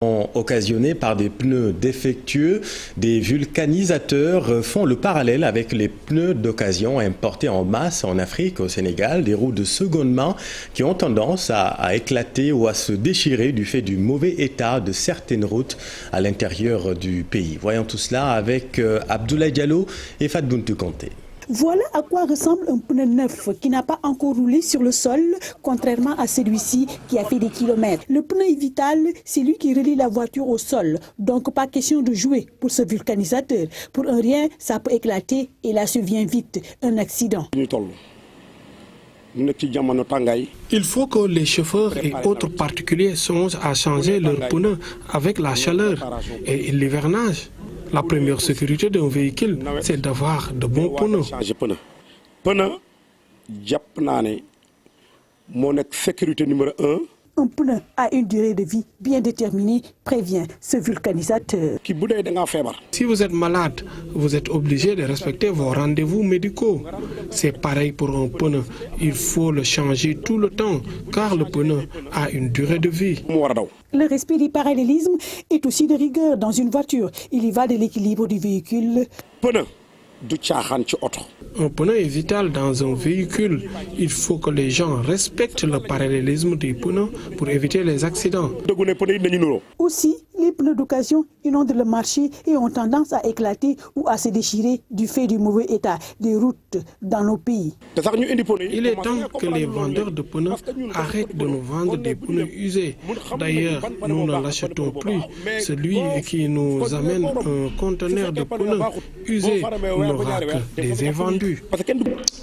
Occasionnés par des pneus défectueux, des vulcanisateurs font le parallèle avec les pneus d'occasion importés en masse en Afrique, au Sénégal, des roues de seconde main qui ont tendance à éclater ou à se déchirer du fait du mauvais état de certaines routes à l'intérieur du pays. Voyons tout cela avec Abdoulaye Diallo et Fatbountou Conté. Voilà à quoi ressemble un pneu neuf qui n'a pas encore roulé sur le sol, contrairement à celui-ci qui a fait des kilomètres. Le pneu est vital, c'est lui qui relie la voiture au sol. Donc pas question de jouer pour ce vulcanisateur. Pour un rien, ça peut éclater et là se vient vite un accident. Il faut que les chauffeurs et autres particuliers songent à changer leurs pneus avec la chaleur et l'hivernage. La première sécurité d'un véhicule, c'est d'avoir de bons pneus. Sécurité numéro 1. Un pneu a une durée de vie bien déterminée, prévient ce vulcanisateur. Si vous êtes malade, vous êtes obligé de respecter vos rendez-vous médicaux. C'est pareil pour un pneu. Il faut le changer tout le temps, car le pneu a une durée de vie. Le respect du parallélisme est aussi de rigueur dans une voiture. Il y va de l'équilibre du véhicule. Un pneu est vital dans un véhicule. Il faut que les gens respectent le parallélisme des pneus pour éviter les accidents. Aussi, les pneus d'occasion inondent le marché et ont tendance à éclater ou à se déchirer du fait du mauvais état des routes dans nos pays. Il est temps que les vendeurs de pneus arrêtent de nous vendre des pneus usés. D'ailleurs, nous ne l'achetons plus. Celui qui nous amène un conteneur de pneus usés n'aura que des invendus.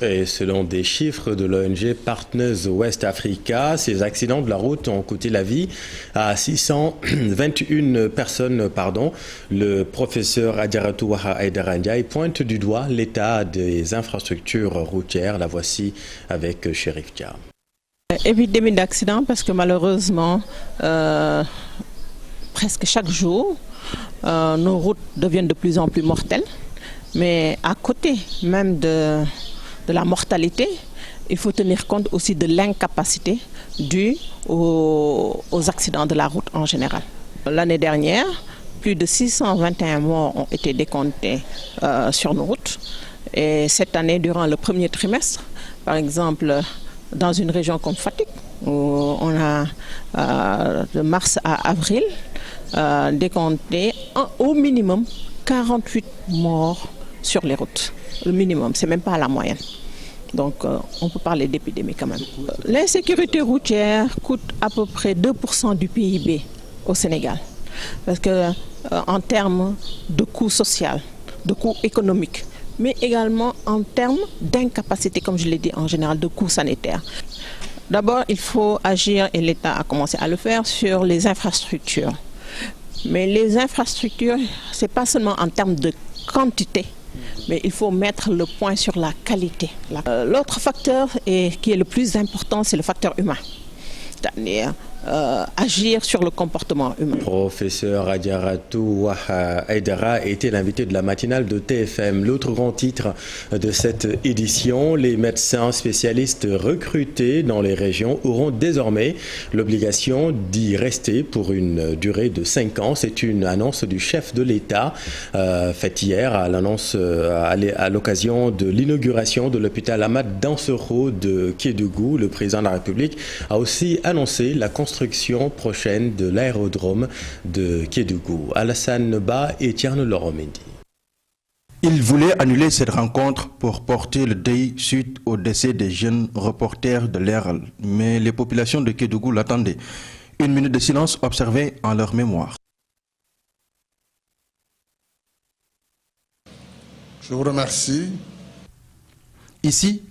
Et selon des chiffres de l'ONG Partners West Africa, ces accidents de la route ont coûté la vie à 621 personnes. Le professeur Adjaratou Waha Aïdara Ndiaye pointe du doigt l'état des infrastructures routières. La voici avec Chérif Dia. Épidémie d'accidents parce que malheureusement, presque chaque jour, nos routes deviennent de plus en plus mortelles. Mais à côté même de la mortalité, il faut tenir compte aussi de l'incapacité due aux accidents de la route en général. L'année dernière, plus de 621 morts ont été décomptés sur nos routes. Et cette année, durant le premier trimestre, par exemple, dans une région comme Fatick, où on a de mars à avril décompté au minimum 48 morts sur les routes. Le minimum, c'est même pas la moyenne. Donc on peut parler d'épidémie quand même. L'insécurité routière coûte à peu près 2% du PIB au Sénégal. Parce que en termes de coût social, de coût économique, mais également en termes d'incapacité, comme je l'ai dit en général, de coûts sanitaires. D'abord, il faut agir, et l'État a commencé à le faire, sur les infrastructures. Mais les infrastructures, ce n'est pas seulement en termes de quantité, mais il faut mettre le point sur la qualité. L'autre facteur qui est le plus important, c'est le facteur humain. C'est-à-dire agir sur le comportement humain. Professeur Adjaratou Waha Aïdara était l'invité de la matinale de TFM. L'autre grand titre de cette édition, les médecins spécialistes recrutés dans les régions auront désormais l'obligation d'y rester pour une durée de 5 ans. C'est une annonce du chef de l'État faite hier à l'occasion de l'inauguration de l'hôpital Ahmad Dansokho de Kédougou. Le président de la République a aussi annoncé la construction prochaine de l'aérodrome de Kédougou. Alassane Ba et Tierno Loromendi. Il voulait annuler cette rencontre pour porter le deuil suite au décès des jeunes reporters de l'Herald. Mais les populations de Kédougou l'attendaient. Une minute de silence observée en leur mémoire. Je vous remercie. Ici,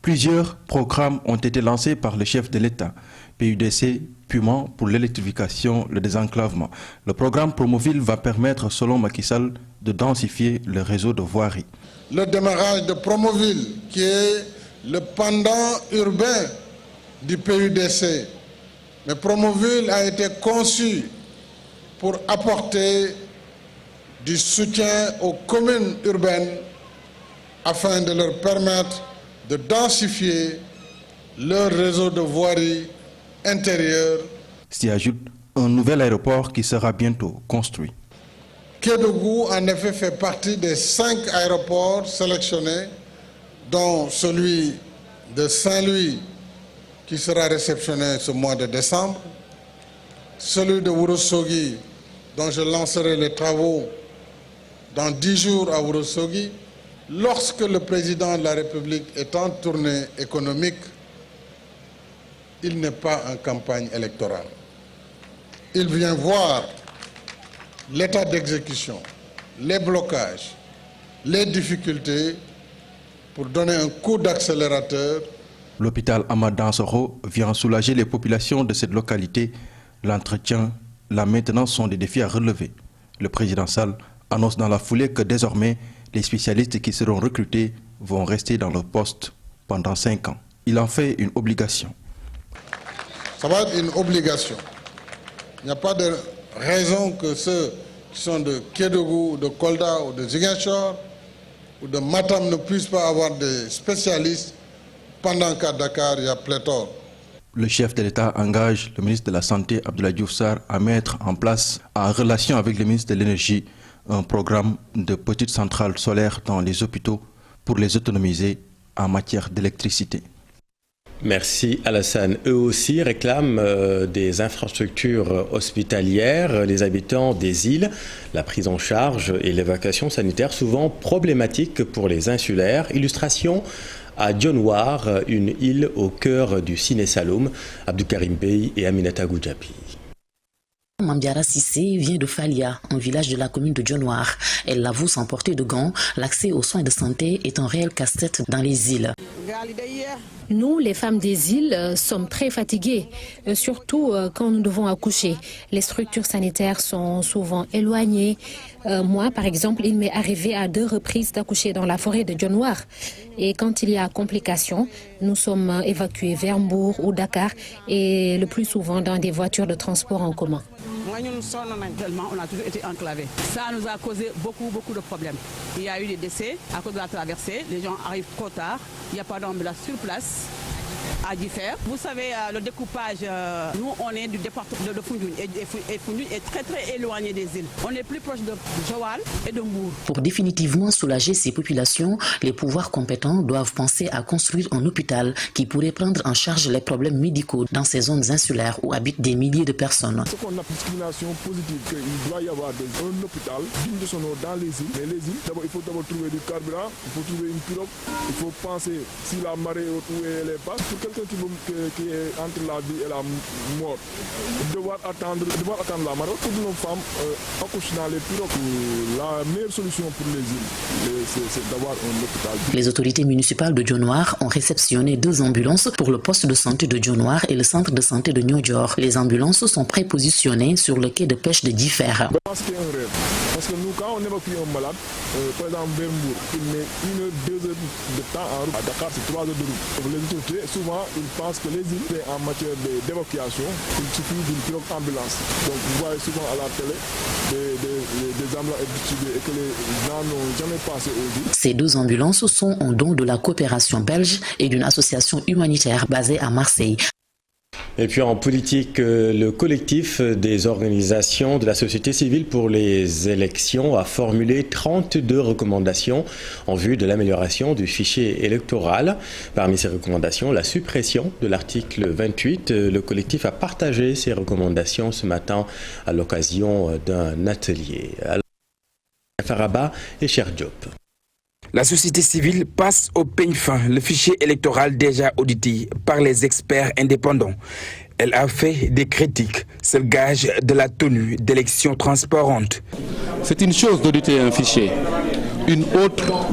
plusieurs programmes ont été lancés par le chef de l'État. PUDC, Puma pour l'électrification, le désenclavement. Le programme Promoville va permettre, selon Macky Sall, de densifier le réseau de voirie. Le démarrage de Promoville, qui est le pendant urbain du PUDC. Mais Promoville a été conçu pour apporter du soutien aux communes urbaines afin de leur permettre de densifier leur réseau de voirie intérieure. S'y ajoute un nouvel aéroport qui sera bientôt construit. Kédougou, en effet, fait partie des 5 aéroports sélectionnés, dont celui de Saint-Louis, qui sera réceptionné ce mois de décembre, celui de Ourossogui, dont je lancerai les travaux dans 10 jours à Ourossogui. Lorsque le président de la République est en tournée économique, il n'est pas en campagne électorale. Il vient voir l'état d'exécution, les blocages, les difficultés pour donner un coup d'accélérateur. L'hôpital Ahmad Dansokho vient soulager les populations de cette localité. L'entretien, la maintenance sont des défis à relever. Le président Sall annonce dans la foulée que désormais, les spécialistes qui seront recrutés vont rester dans leur poste pendant 5 ans. Il en fait une obligation. Ça va être une obligation. Il n'y a pas de raison que ceux qui sont de Kédougou, de Kolda ou de Ziguinchor ou de Matam ne puissent pas avoir des spécialistes pendant qu'à Dakar, il y a pléthore. Le chef de l'État engage le ministre de la Santé, Abdoulaye Diouf Sarr, à mettre en place, en relation avec le ministre de l'Énergie, un programme de petites centrales solaires dans les hôpitaux pour les autonomiser en matière d'électricité. Merci Alassane. Eux aussi réclament des infrastructures hospitalières. Les habitants des îles, la prise en charge et l'évacuation sanitaire souvent problématiques pour les insulaires. Illustration à Dionewar, une île au cœur du Siné Saloum. Abdoukarim Bey et Aminata Goudiaby. Mambiara Sissé vient de Falia, un village de la commune de Dionewar. Elle l'avoue sans porter de gants, l'accès aux soins de santé est un réel casse-tête dans les îles. Nous, les femmes des îles, sommes très fatiguées, surtout quand nous devons accoucher. Les structures sanitaires sont souvent éloignées. Moi, par exemple, il m'est arrivé à 2 reprises d'accoucher dans la forêt de Dionewar. Et quand il y a complications, nous sommes évacués vers Mbour ou Dakar et le plus souvent dans des voitures de transport en commun. On a toujours été enclavés. Ça nous a causé beaucoup de problèmes. Il y a eu des décès à cause de la traversée. Les gens arrivent trop tard. Il n'y a pas d'ambulance sur place à Diffère. Vous savez, le découpage, nous on est du département de Foundiougne et Foundiougne est très éloigné des îles. On est plus proche de Joal et de Mbour. Pour définitivement soulager ces populations, les pouvoirs compétents doivent penser à construire un hôpital qui pourrait prendre en charge les problèmes médicaux dans ces zones insulaires où habitent des milliers de personnes. Ce qu'on appelle discrimination positive, qu'il doit y avoir un hôpital digne de son nom dans les îles. Mais les îles, il faut d'abord trouver du carburant, il faut trouver une pirogue, il faut penser si la marée est haute où elle est basse. Pour quelqu'un qui est entre la vie et la mort, devoir attendre la marée. Pour nos femmes accouchent dans les pirogues. La meilleure solution pour les îles, c'est d'avoir un hôpital. Les autorités municipales de Dionewar ont réceptionné 2 ambulances pour le poste de santé de Dionewar et le centre de santé de Niodior. Les ambulances sont prépositionnées sur le quai de pêche de Diffère. C'était un rêve. Parce que nous, quand on évacue un malade, par exemple vers Mbour, il met 1 heure, 2 heures de temps en route. À Dakar, c'est 3 heures de route. Les autorités, souvent, ils pensent que les îles, en matière d'évacuation, il suffit d'une pirogue ambulance. Donc, vous voyez souvent à la télé des ambulances distribuées et que les gens n'ont jamais passé aux îles. Ces 2 ambulances sont en don de la coopération belge et d'une association humanitaire basée à Marseille. Et puis en politique, le collectif des organisations de la société civile pour les élections a formulé 32 recommandations en vue de l'amélioration du fichier électoral. Parmi ces recommandations, la suppression de l'article 28. Le collectif a partagé ces recommandations ce matin à l'occasion d'un atelier. Faraba et Cher Diop. La société civile passe au peigne fin le fichier électoral déjà audité par les experts indépendants. Elle a fait des critiques, seul gage de la tenue d'élections transparentes. C'est une chose d'auditer un fichier, une autre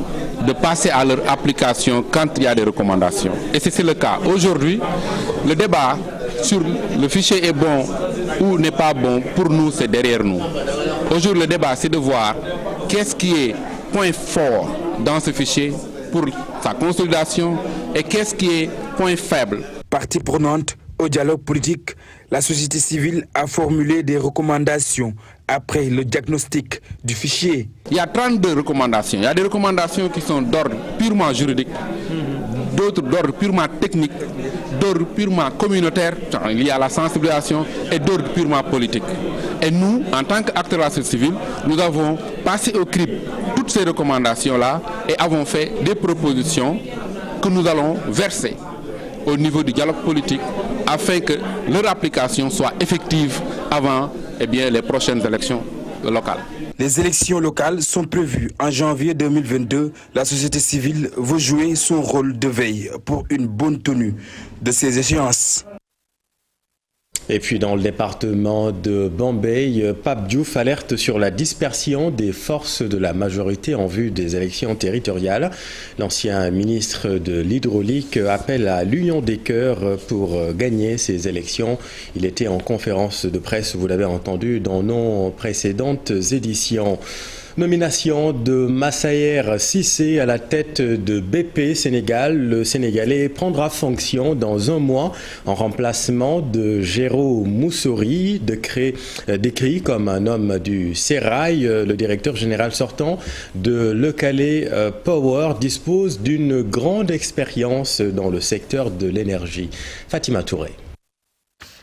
de passer à leur application quand il y a des recommandations. Et c'est le cas. Aujourd'hui, le débat sur le fichier est bon ou n'est pas bon, pour nous, c'est derrière nous. Aujourd'hui, le débat, c'est de voir qu'est-ce qui est point fort dans ce fichier pour sa consolidation et qu'est-ce qui est point faible. Partie prenante au dialogue politique, la société civile a formulé des recommandations après le diagnostic du fichier. Il y a 32 recommandations. Il y a des recommandations qui sont d'ordre purement juridique, d'autres d'ordre purement technique, d'ordre purement communautaire, il y a la sensibilisation, et d'ordre purement politique. Et nous, en tant qu'acteurs de la société civile, nous avons passé au crible toutes ces recommandations-là et avons fait des propositions que nous allons verser au niveau du dialogue politique afin que leur application soit effective avant les prochaines élections locales. Les élections locales sont prévues en janvier 2022. La société civile veut jouer son rôle de veille pour une bonne tenue de ces échéances. Et puis dans le département de Bambey, Pape Diouf alerte sur la dispersion des forces de la majorité en vue des élections territoriales. L'ancien ministre de l'Hydraulique appelle à l'union des cœurs pour gagner ces élections. Il était en conférence de presse, vous l'avez entendu, dans nos précédentes éditions. Nomination de Massaer Cissé à la tête de BP Sénégal. Le Sénégalais prendra fonction dans un mois en remplacement de Géraud Moussori, décrit comme un homme du Sérail. Le directeur général sortant de Lecalé Power dispose d'une grande expérience dans le secteur de l'énergie. Fatima Touré.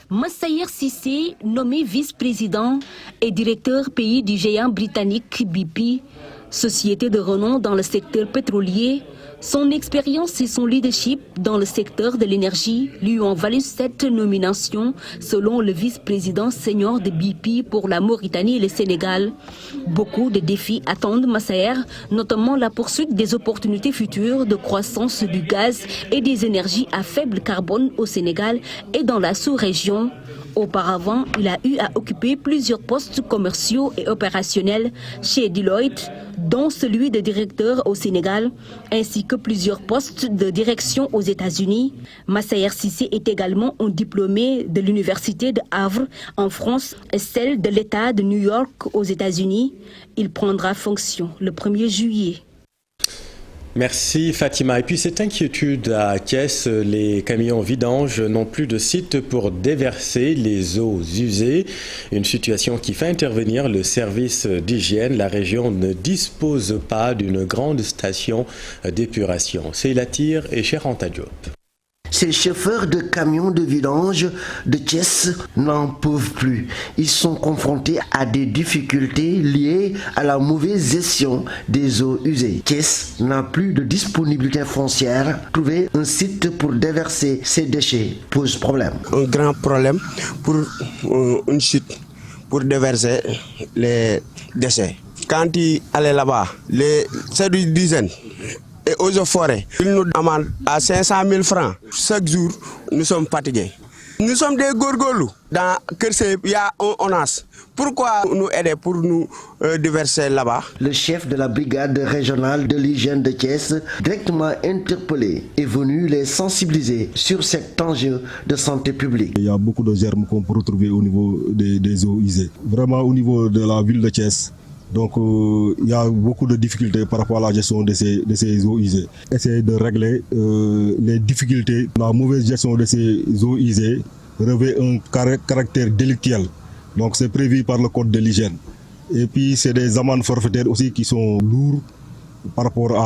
Massaer Cissé, nommé vice-président et directeur pays du géant britannique BP, société de renom dans le secteur pétrolier, son expérience et son leadership dans le secteur de l'énergie lui ont valu cette nomination selon le vice-président senior de BP pour la Mauritanie et le Sénégal. Beaucoup de défis attendent Massaer, notamment la poursuite des opportunités futures de croissance du gaz et des énergies à faible carbone au Sénégal et dans la sous-région. Auparavant, il a eu à occuper plusieurs postes commerciaux et opérationnels chez Deloitte, dont celui de directeur au Sénégal, ainsi que plusieurs postes de direction aux États-Unis. Massaer Cissé est également un diplômé de l'Université de Havre en France et celle de l'État de New York aux États-Unis. Il prendra fonction le 1er juillet. Merci Fatima. Et puis cette inquiétude à Thiès, les camions vidanges n'ont plus de site pour déverser les eaux usées. Une situation qui fait intervenir le service d'hygiène. La région ne dispose pas d'une grande station d'épuration. C'est Latir et Cheranta Diop. Ces chauffeurs de camions de vidange de Thiès n'en peuvent plus. Ils sont confrontés à des difficultés liées à la mauvaise gestion des eaux usées. Thiès n'a plus de disponibilité foncière. Trouver un site pour déverser ces déchets pose problème. Un grand problème pour une chute pour déverser les déchets. Quand ils allaient là-bas, les services d'hygiène et aux eaux forêts, ils nous demandent à 500 000 francs. Chaque jour, nous sommes fatigués. Nous sommes des gorgolous. Dans Kersé, il y a un ONAS. Pourquoi nous aider pour nous déverser là-bas? Le chef de la brigade régionale de l'hygiène de Thiès, directement interpellé, est venu les sensibiliser sur cet enjeu de santé publique. Il y a beaucoup de germes qu'on peut retrouver au niveau des eaux usées. Vraiment au niveau de la ville de Thiès. Donc il y a beaucoup de difficultés par rapport à la gestion de ces eaux usées. Essayer de régler les difficultés. La mauvaise gestion de ces eaux usées revêt un caractère délictuel. Donc c'est prévu par le code de l'hygiène. Et puis c'est des amendes forfaitaires aussi qui sont lourdes par rapport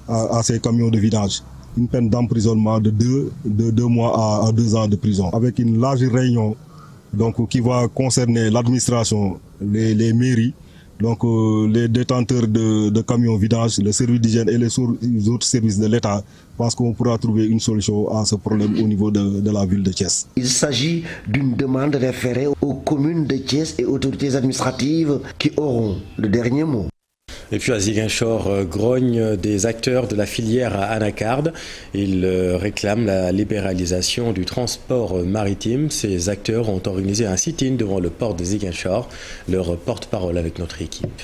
à ces camions de vidange. Une peine d'emprisonnement de 2 mois à 2 ans de prison. Avec une large réunion donc, qui va concerner l'administration, les mairies, donc les détenteurs de camions vidange, le service d'hygiène et les autres services de l'État, parce qu'on pourra trouver une solution à ce problème au niveau de la ville de Thiès. Il s'agit d'une demande référée aux communes de Thiès et autorités administratives qui auront le dernier mot. Et puis à Ziguinchor, grogne des acteurs de la filière à anacarde. Ils réclament la libéralisation du transport maritime. Ces acteurs ont organisé un sit-in devant le port de Ziguinchor. Leur porte-parole avec notre équipe.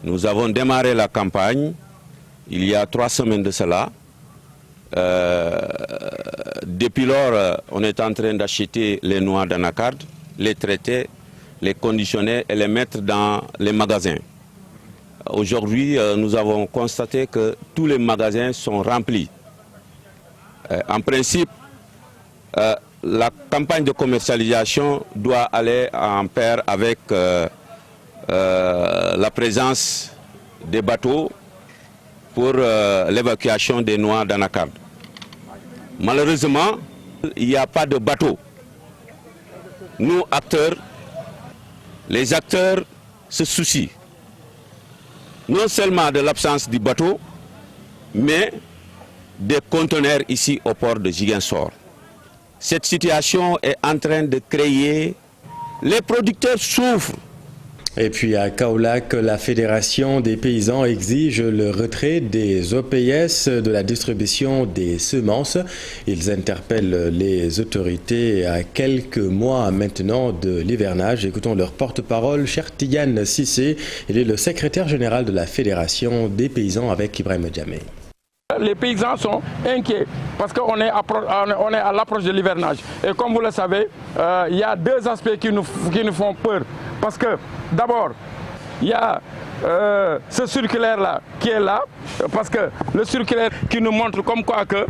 Nous avons démarré la campagne il y a 3 semaines de cela. Depuis lors, on est en train d'acheter les noix d'anacarde, les traiter, les conditionner et les mettre dans les magasins. Aujourd'hui, nous avons constaté que tous les magasins sont remplis. En principe, la campagne de commercialisation doit aller en pair avec la présence des bateaux pour l'évacuation des noix d'anacarde. Malheureusement, il n'y a pas de bateau. Nous, acteurs, les acteurs se soucient non seulement de l'absence du bateau, mais des conteneurs ici au port de Ziguinchor. Cette situation est en train de créer... Les producteurs souffrent. Et puis à Kaolack, la Fédération des paysans exige le retrait des OPS de la distribution des semences. Ils interpellent les autorités à quelques mois maintenant de l'hivernage. Écoutons leur porte-parole, Cheikh Tidiane Cissé. Il est le secrétaire général de la Fédération des paysans avec Ibrahim Djamé. Les paysans sont inquiets parce qu'on est à l'approche de l'hivernage. Et comme vous le savez, il y a deux aspects qui nous font peur. Parce que d'abord, il y a ce circulaire-là qui est là, parce que le circulaire qui nous montre comme quoi que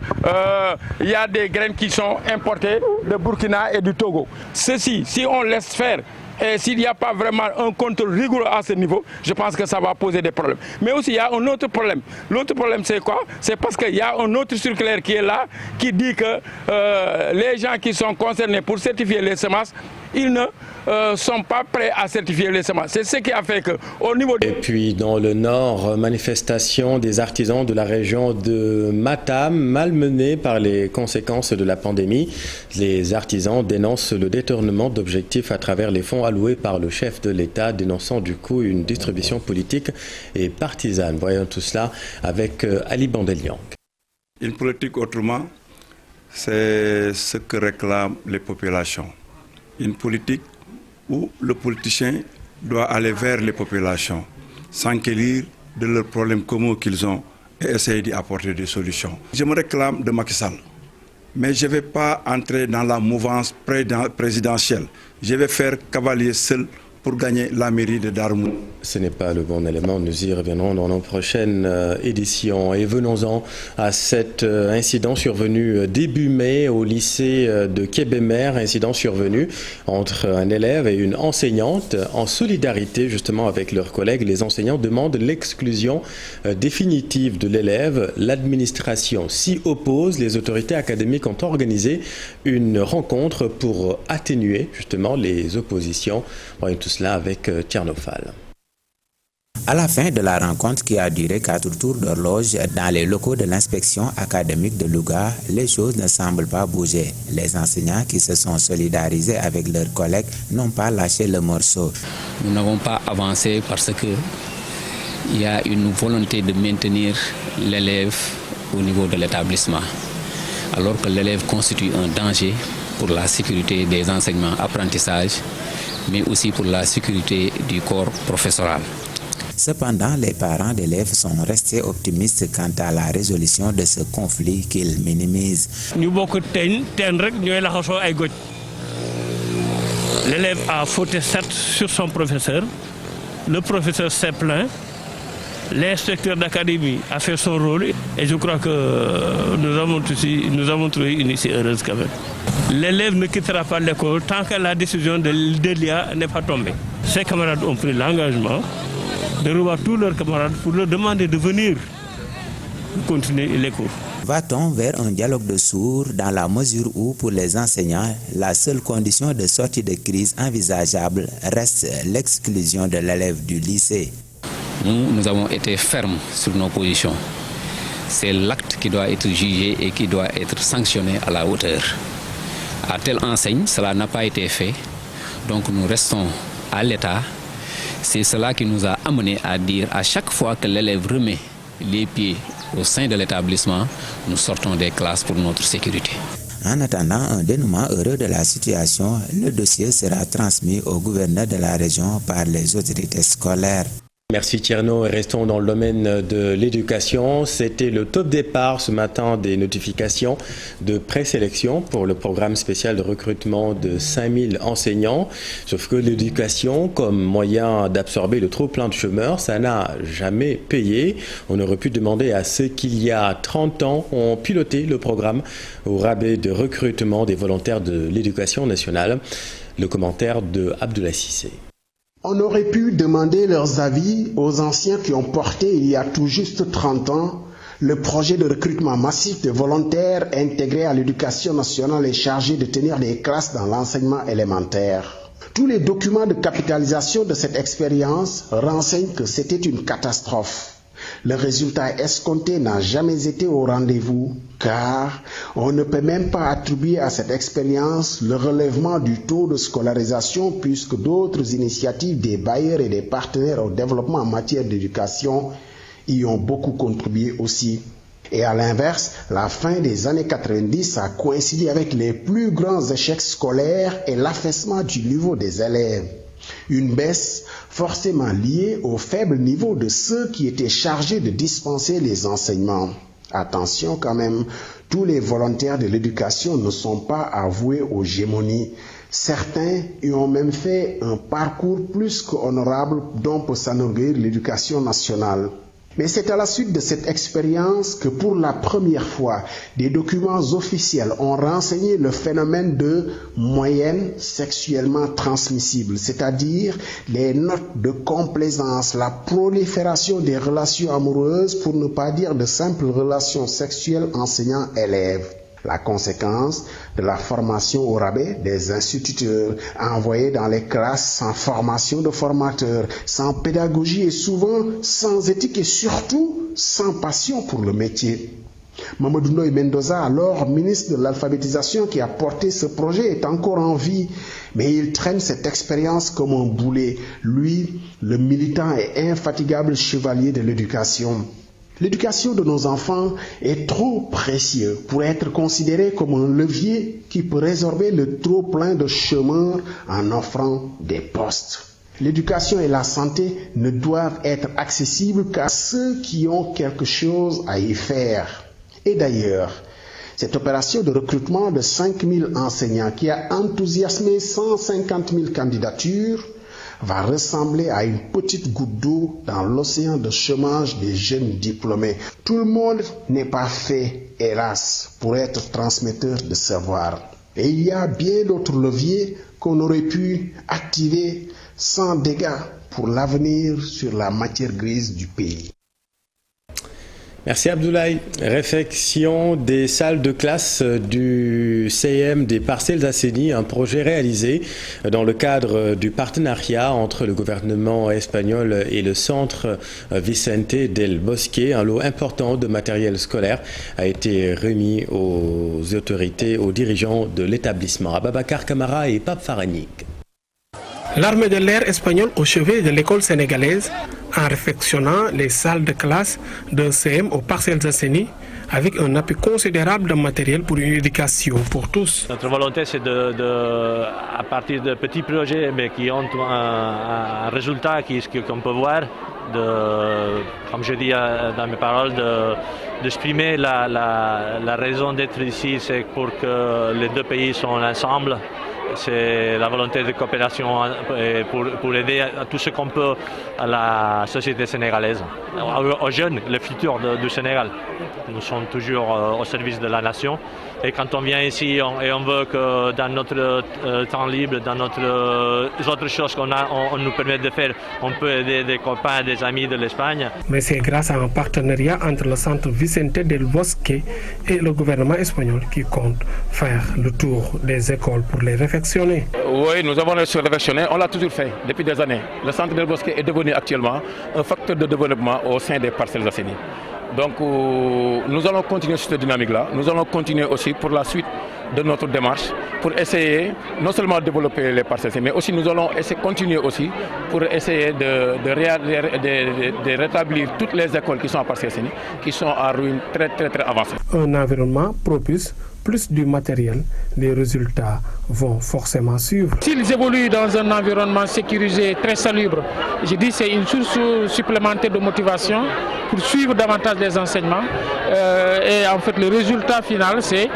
il y a des graines qui sont importées de Burkina et du Togo. Ceci, si on laisse faire, et s'il n'y a pas vraiment un contrôle rigoureux à ce niveau, je pense que ça va poser des problèmes. Mais aussi, il y a un autre problème. L'autre problème, c'est quoi? C'est parce qu'il y a un autre circulaire qui est là, qui dit que les gens qui sont concernés pour certifier les semences, ils ne sont pas prêts à certifier les semences. C'est ce qui a fait qu'au niveau... Et puis dans le nord, manifestation des artisans de la région de Matam, malmenés par les conséquences de la pandémie. Les artisans dénoncent le détournement d'objectifs à travers les fonds alloués par le chef de l'État, dénonçant du coup une distribution politique et partisane. Voyons tout cela avec Ali Bandelian. Une politique autrement, c'est ce que réclament les populations. Une politique où le politicien doit aller vers les populations, s'enquérir de leurs problèmes communs qu'ils ont et essayer d'y apporter des solutions. Je me réclame de Macky Sall, mais je ne vais pas entrer dans la mouvance présidentielle. Je vais faire cavalier seul pour gagner la mairie de Darmou. Ce n'est pas le bon élément, nous y reviendrons dans nos prochaines éditions. Et venons-en à cet incident survenu début mai au lycée de Kébémer, incident survenu entre un élève et une enseignante. En solidarité justement avec leurs collègues, les enseignants demandent l'exclusion définitive de l'élève. L'administration s'y oppose. Les autorités académiques ont organisé une rencontre pour atténuer justement les oppositions. Voyons tout cela avec Tchernofal. À la fin de la rencontre qui a duré 4 tours d'horloge dans les locaux de l'inspection académique de Louga, les choses ne semblent pas bouger. Les enseignants qui se sont solidarisés avec leurs collègues n'ont pas lâché le morceau. Nous n'avons pas avancé parce qu'il y a une volonté de maintenir l'élève au niveau de l'établissement, alors que l'élève constitue un danger pour la sécurité des enseignements apprentissages, mais aussi pour la sécurité du corps professoral. Cependant, les parents d'élèves sont restés optimistes quant à la résolution de ce conflit qu'ils minimisent. L'élève a fauté certes sur son professeur, le professeur s'est plaint, l'inspecteur d'académie a fait son rôle et je crois que nous avons trouvé une issue heureuse quand même. L'élève ne quittera pas l'école tant que la décision de l'IA n'est pas tombée. Ses camarades ont pris l'engagement de revoir tous leurs camarades pour leur demander de venir continuer les cours. Va-t-on vers un dialogue de sourds dans la mesure où, pour les enseignants, la seule condition de sortie de crise envisageable reste l'exclusion de l'élève du lycée? Nous avons été fermes sur nos positions. C'est l'acte qui doit être jugé et qui doit être sanctionné à la hauteur. À telle enseigne, cela n'a pas été fait. Donc nous restons à l'état. C'est cela qui nous a amené à dire à chaque fois que l'élève remet les pieds au sein de l'établissement, nous sortons des classes pour notre sécurité. En attendant un dénouement heureux de la situation, le dossier sera transmis au gouverneur de la région par les autorités scolaires. Merci Tierno et restons dans le domaine de l'éducation. C'était le top départ ce matin des notifications de présélection pour le programme spécial de recrutement de 5000 enseignants. Sauf que l'éducation, comme moyen d'absorber le trop plein de chômeurs, ça n'a jamais payé. On aurait pu demander à ceux qui, il y a 30 ans, ont piloté le programme au rabais de recrutement des volontaires de l'éducation nationale. Le commentaire de Abdoulaye Cissé. On aurait pu demander leurs avis aux anciens qui ont porté il y a tout juste 30 ans Le projet de recrutement massif de volontaires intégrés à l'éducation nationale est chargé de tenir des classes dans l'enseignement élémentaire. Tous les documents de capitalisation de cette expérience renseignent que c'était une catastrophe. Le résultat escompté n'a jamais été au rendez-vous, car on ne peut même pas attribuer à cette expérience le relèvement du taux de scolarisation, puisque d'autres initiatives des bailleurs et des partenaires au développement en matière d'éducation y ont beaucoup contribué aussi. Et à l'inverse, la fin des années 90 a coïncidé avec les plus grands échecs scolaires et l'affaissement du niveau des élèves. Une baisse forcément liée au faible niveau de ceux qui étaient chargés de dispenser les enseignements. Attention quand même, tous les volontaires de l'éducation ne sont pas avoués aux gémonies. Certains y ont même fait un parcours plus qu'honorable dont peut s'enorgueillir l'éducation nationale. Mais c'est à la suite de cette expérience que pour la première fois, des documents officiels ont renseigné le phénomène de moyenne sexuellement transmissible, c'est-à-dire les notes de complaisance, la prolifération des relations amoureuses, pour ne pas dire de simples relations sexuelles enseignant-élèves. La conséquence de la formation au rabais des instituteurs envoyés dans les classes sans formation de formateurs, sans pédagogie et souvent sans éthique et surtout sans passion pour le métier. Mamadou Ndoye Mendoza, alors ministre de l'alphabétisation qui a porté ce projet, est encore en vie, mais il traîne cette expérience comme un boulet, lui, le militant et infatigable chevalier de l'éducation. L'éducation de nos enfants est trop précieuse pour être considérée comme un levier qui peut résorber le trop-plein de chômeurs en offrant des postes. L'éducation et la santé ne doivent être accessibles qu'à ceux qui ont quelque chose à y faire. Et d'ailleurs, cette opération de recrutement de 5000 enseignants qui a enthousiasmé 150 000 candidatures va ressembler à une petite goutte d'eau dans l'océan de chômage des jeunes diplômés. Tout le monde n'est pas fait, hélas, pour être transmetteur de savoir. Et il y a bien d'autres leviers qu'on aurait pu activer sans dégâts pour l'avenir sur la matière grise du pays. Merci Abdoulaye. Réfection des salles de classe du CM des Parcelles Assainies, un projet réalisé dans le cadre du partenariat entre le gouvernement espagnol et le centre Vicente del Bosque. Un lot important de matériel scolaire a été remis aux autorités, aux dirigeants de l'établissement. Ababacar Camara et Pape Faranik. L'armée de l'air espagnole au chevet de l'école sénégalaise en réfectionnant les salles de classe d'un CM aux Parcelles Assainies avec un appui considérable de matériel pour une éducation pour tous. Notre volonté, c'est à partir de petits projets mais qui ont un résultat qu'on peut voir, comme je dis dans mes paroles, d'exprimer la raison d'être ici, c'est pour que les deux pays soient ensemble. C'est la volonté de coopération pour aider à tout ce qu'on peut à la société sénégalaise, aux jeunes, le futur du Sénégal. Nous sommes toujours au service de la nation et quand on vient ici et on veut que dans notre temps libre, dans les autres choses on nous permet de faire, on peut aider des copains, des amis de l'Espagne. Mais c'est grâce à un partenariat entre le centre Vicente del Bosque et le gouvernement espagnol qui compte faire le tour des écoles pour les réfectionner. Oui, nous avons réfectionné, on l'a toujours fait depuis des années. Le centre del Bosque est devenu actuellement un facteur de développement au sein des Parcelles Assainies. Donc nous allons continuer cette dynamique-là. Nous allons continuer aussi pour la suite de notre démarche pour essayer non seulement de développer les Parcelles Assainies, mais aussi nous allons continuer aussi pour essayer de rétablir toutes les écoles qui sont à Parcelles Assainies, qui sont à ruine très avancée. Un environnement propice, plus du matériel, les résultats vont forcément suivre. S'ils évoluent dans un environnement sécurisé, très salubre, je dis c'est une source supplémentaire de motivation pour suivre davantage les enseignements. Et en fait, le résultat final, c'est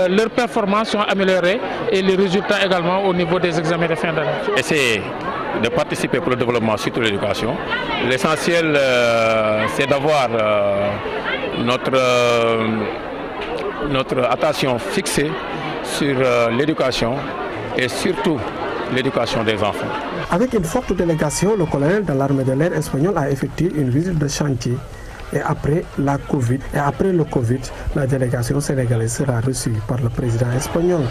leurs performances sont améliorées et les résultats également au niveau des examens de fin d'année. Essayer de participer pour le développement, surtout l'éducation. L'essentiel, c'est d'avoir notre attention fixée sur l'éducation et surtout l'éducation des enfants. Avec une forte délégation, le colonel de l'armée de l'air espagnole a effectué une visite de chantier Et après le Covid, la délégation sénégalaise sera reçue par le président espagnol.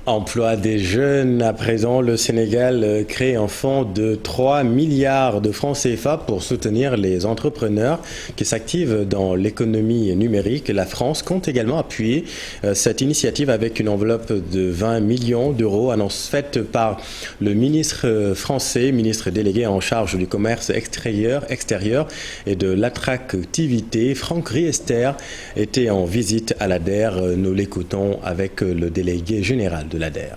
Emploi des jeunes. À présent, le Sénégal crée un fonds de 3 milliards de francs CFA pour soutenir les entrepreneurs qui s'activent dans l'économie numérique. La France compte également appuyer cette initiative avec une enveloppe de 20 millions d'euros, annonce faite par le ministre français, ministre délégué en charge du commerce extérieur et de l'attractivité. Franck Riester était en visite à l'ADER. Nous l'écoutons avec le délégué général de l'ADER.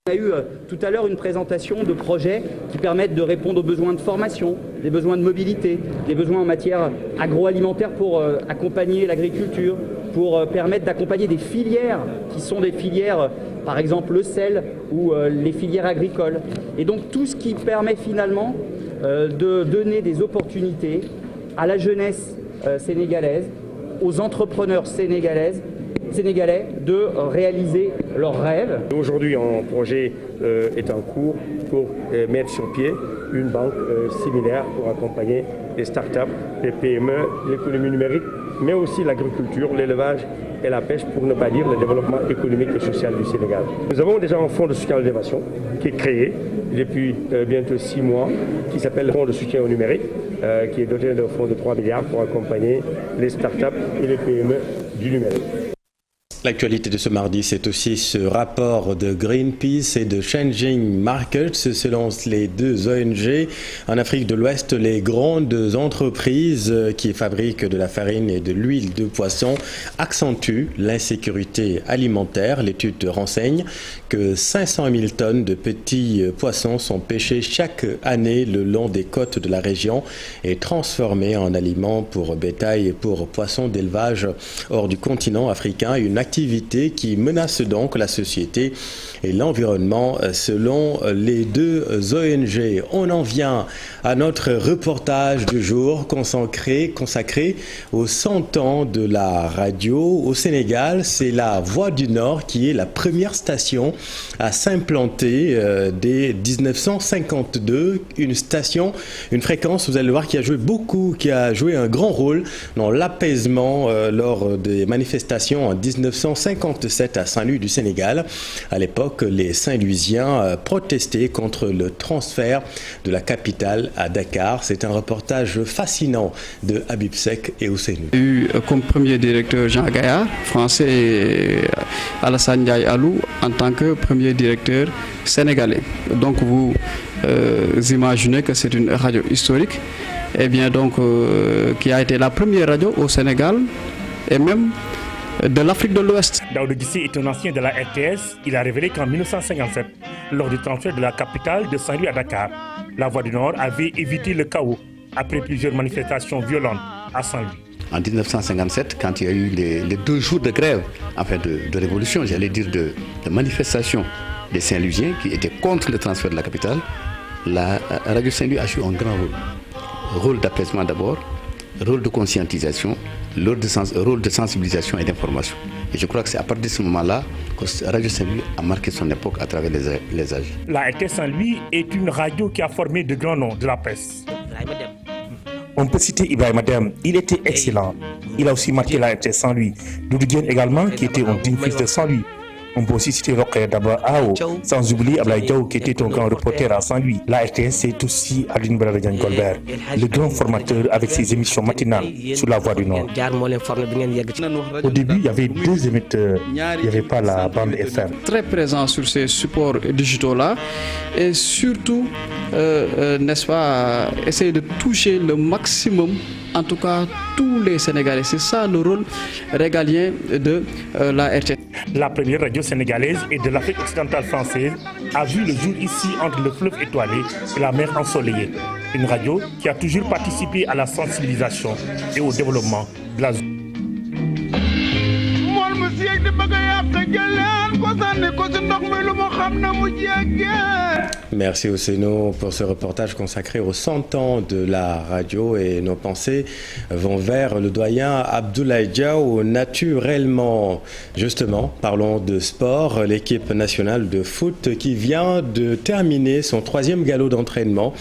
On a eu tout à l'heure une présentation de projets qui permettent de répondre aux besoins de formation, des besoins de mobilité, des besoins en matière agroalimentaire pour accompagner l'agriculture, pour permettre d'accompagner des filières qui sont des filières, par exemple le sel ou les filières agricoles. Et donc tout ce qui permet finalement de donner des opportunités à la jeunesse sénégalaise, aux entrepreneurs sénégalais de réaliser leurs rêves. Aujourd'hui, un projet est en cours pour mettre sur pied une banque similaire pour accompagner les startups, les PME, l'économie numérique, mais aussi l'agriculture, l'élevage et la pêche, pour ne pas dire le développement économique et social du Sénégal. Nous avons déjà un fonds de soutien à l'innovation qui est créé depuis bientôt 6 mois, qui s'appelle le fonds de soutien au numérique, qui est doté d'un fonds de 3 milliards pour accompagner les startups et les PME du numérique. L'actualité de ce mardi, c'est aussi ce rapport de Greenpeace et de Changing Markets. Selon les deux ONG, en Afrique de l'Ouest, les grandes entreprises qui fabriquent de la farine et de l'huile de poisson accentuent l'insécurité alimentaire. L'étude renseigne que 500 000 tonnes de petits poissons sont pêchés chaque année le long des côtes de la région et transformés en aliments pour bétail et pour poissons d'élevage hors du continent africain. Une activité qui menace donc la société et l'environnement selon les deux ONG. On en vient à notre reportage du jour consacré aux 100 ans de la radio au Sénégal. C'est la Voix du Nord qui est la première station à s'implanter dès 1952. Une fréquence, vous allez le voir, qui a joué un grand rôle dans l'apaisement lors des manifestations en 1957 à Saint-Louis du Sénégal. À l'époque, les Saint-Louisiens protestaient contre le transfert de la capitale à Dakar. C'est un reportage fascinant de Habib Seck et Ousseynou. J'ai eu comme premier directeur Jean Gaillard, français, et Alassane Ndiaye Alou en tant que premier directeur sénégalais. Donc vous imaginez que c'est une radio historique, et bien donc qui a été la première radio au Sénégal et même de l'Afrique de l'Ouest. Daouda Guissé est un ancien de la RTS. Il a révélé qu'en 1957, lors du transfert de la capitale de Saint-Louis à Dakar, la Voix du Nord avait évité le chaos après plusieurs manifestations violentes à Saint-Louis. En 1957, quand il y a eu les 2 jours de grève, enfin de révolution, j'allais dire de manifestation des Saint-Louisiens qui étaient contre le transfert de la capitale, la radio Saint-Louis a joué un grand rôle. Rôle d'apaisement d'abord, rôle de conscientisation, rôle de sensibilisation et d'information. Et je crois que c'est à partir de ce moment-là que Radio Saint-Louis a marqué son époque à travers les âges. La RTS Saint-Louis est une radio qui a formé de grands noms de la presse. On peut citer Ibrahima Dem, il était excellent. Il a aussi marqué la RTS Saint-Louis. Doudou Diène également, qui était un digne fils de Saint-Louis. On peut aussi citer Rokhaya Daba Ao, sans oublier Ablaye Diaw qui était un grand reporter à Saint-Louis. La RTS, c'est aussi Aline Baradian Golbert, le grand formateur avec ses émissions matinales sur la Voix du Nord. Au début, il y avait 2 émetteurs, il n'y avait pas la bande FM. Très présent sur ces supports digitaux-là et surtout, n'est-ce pas, essayer de toucher le maximum, en tout cas tous les Sénégalais. C'est ça le rôle régalien de la RTS. La première radio sénégalaise et de l'Afrique occidentale française a vu le jour ici entre le fleuve étoilé et la mer ensoleillée. Une radio qui a toujours participé à la sensibilisation et au développement de la zone. Merci Ousseynou pour ce reportage consacré aux 100 ans de la radio, et nos pensées vont vers le doyen Abdoulaye Diaw naturellement. Justement, parlons de sport. L'équipe nationale de foot qui vient de terminer son 3e galop d'entraînement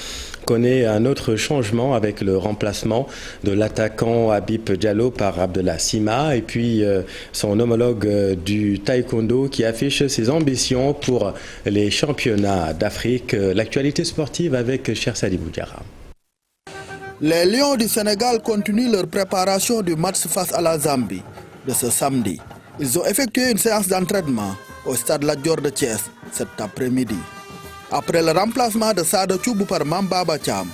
connaît un autre changement avec le remplacement de l'attaquant Habib Diallo par Abdallah Sima, et puis son homologue du taekwondo qui affiche ses ambitions pour les championnats d'Afrique. L'actualité sportive avec Cher Sadibou Diarra. Les Lions du Sénégal continuent leur préparation du match face à la Zambie de ce samedi. Ils ont effectué une séance d'entraînement au stade Lat Dior de Thiès cet après-midi. Après le remplacement de Sada Thioub par Mamba Bacham,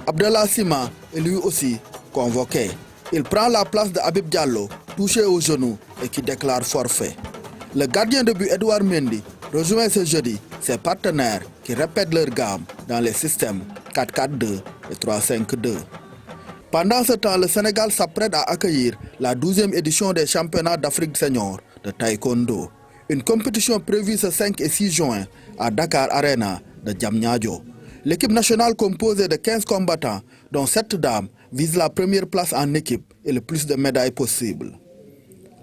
Abdallah Sima est lui aussi convoqué. Il prend la place de Habib Diallo, touché au genou et qui déclare forfait. Le gardien de but Edouard Mendy rejoint ce jeudi ses partenaires qui répètent leur gamme dans les systèmes 4-4-2 et 3-5-2. Pendant ce temps, le Sénégal s'apprête à accueillir la 12e édition des championnats d'Afrique senior de taekwondo. Une compétition prévue ce 5 et 6 juin à Dakar Arena de Diamniadio. L'équipe nationale composée de 15 combattants, dont 7 dames, vise la première place en équipe et le plus de médailles possible.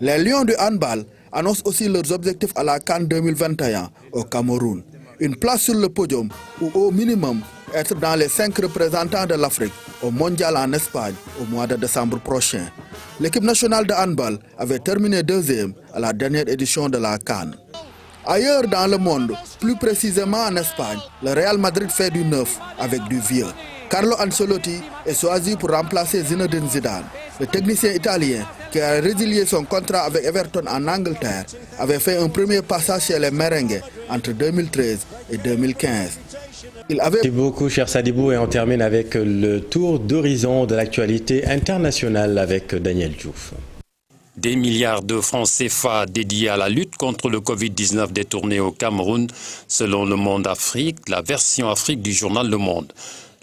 Les Lions du handball annoncent aussi leurs objectifs à la CAN 2021 au Cameroun. Une place sur le podium ou au minimum être dans les 5 représentants de l'Afrique au Mondial en Espagne au mois de décembre prochain. L'équipe nationale de handball avait terminé 2e à la dernière édition de la CAN. Ailleurs dans le monde, plus précisément en Espagne, le Real Madrid fait du neuf avec du vieux. Carlo Ancelotti est choisi pour remplacer Zinedine Zidane. Le technicien italien, qui a résilié son contrat avec Everton en Angleterre, avait fait un premier passage chez les Merengues entre 2013 et 2015. Merci beaucoup, cher Sadibou, et on termine avec le tour d'horizon de l'actualité internationale avec Daniel Diouf. Des milliards de francs CFA dédiés à la lutte contre le Covid-19 détournés au Cameroun, selon Le Monde Afrique, la version Afrique du journal Le Monde.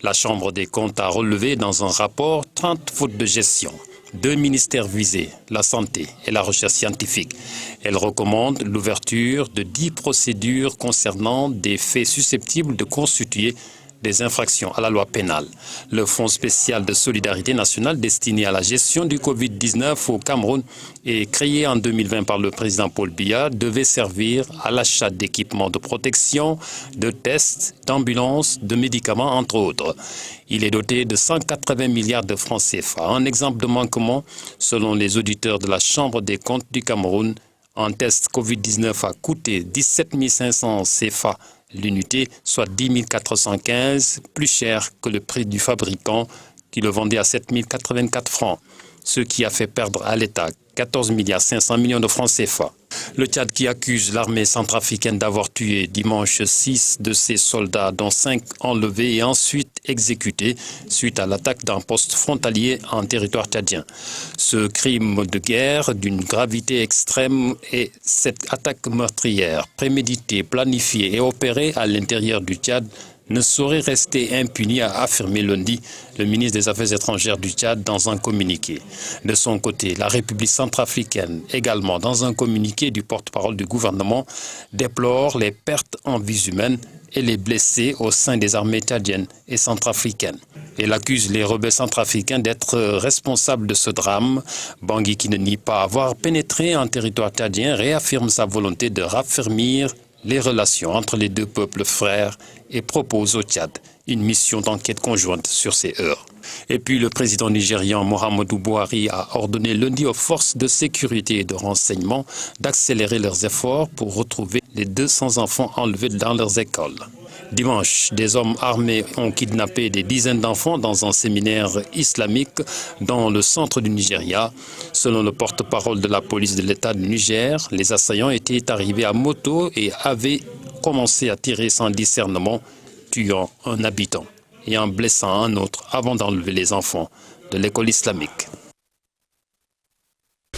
La Chambre des comptes a relevé dans un rapport 30 fautes de gestion. 2 ministères visés, la santé et la recherche scientifique. Elle recommande l'ouverture de 10 procédures concernant des faits susceptibles de constituer des infractions à la loi pénale. Le Fonds spécial de solidarité nationale destiné à la gestion du Covid-19 au Cameroun et créé en 2020 par le président Paul Biya devait servir à l'achat d'équipements de protection, de tests, d'ambulances, de médicaments, entre autres. Il est doté de 180 milliards de francs CFA. Un exemple de manquement, selon les auditeurs de la Chambre des comptes du Cameroun, un test Covid-19 a coûté 17 500 CFA l'unité, soit 10 415, plus cher que le prix du fabricant qui le vendait à 7 084 francs, ce qui a fait perdre à l'État 14 500 millions de francs CFA. Le Tchad qui accuse l'armée centrafricaine d'avoir tué dimanche 6 de ses soldats, dont 5 enlevés et ensuite exécutés suite à l'attaque d'un poste frontalier en territoire tchadien. Ce crime de guerre d'une gravité extrême et cette attaque meurtrière, préméditée, planifiée et opérée à l'intérieur du Tchad, ne saurait rester impuni, a affirmé lundi le ministre des Affaires étrangères du Tchad dans un communiqué. De son côté, la République centrafricaine, également dans un communiqué du porte-parole du gouvernement, déplore les pertes en vies humaines et les blessés au sein des armées tchadiennes et centrafricaines. Elle accuse les rebelles centrafricains d'être responsables de ce drame. Bangui, qui ne nie pas avoir pénétré en territoire tchadien, réaffirme sa volonté de raffermir les relations entre les deux peuples frères et propose au Tchad une mission d'enquête conjointe sur ces heurts. Et puis le président nigérian Muhammadu Buhari a ordonné lundi aux forces de sécurité et de renseignement d'accélérer leurs efforts pour retrouver les 200 enfants enlevés dans leurs écoles. Dimanche, des hommes armés ont kidnappé des dizaines d'enfants dans un séminaire islamique dans le centre du Nigeria. Selon le porte-parole de la police de l'État du Niger, les assaillants étaient arrivés à moto et avaient commencé à tirer sans discernement, tuant un habitant et en blessant un autre avant d'enlever les enfants de l'école islamique.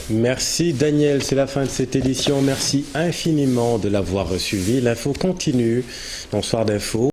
Merci Daniel, c'est la fin de cette édition. Merci infiniment de l'avoir suivi. L'info continue dans Soir d'Info.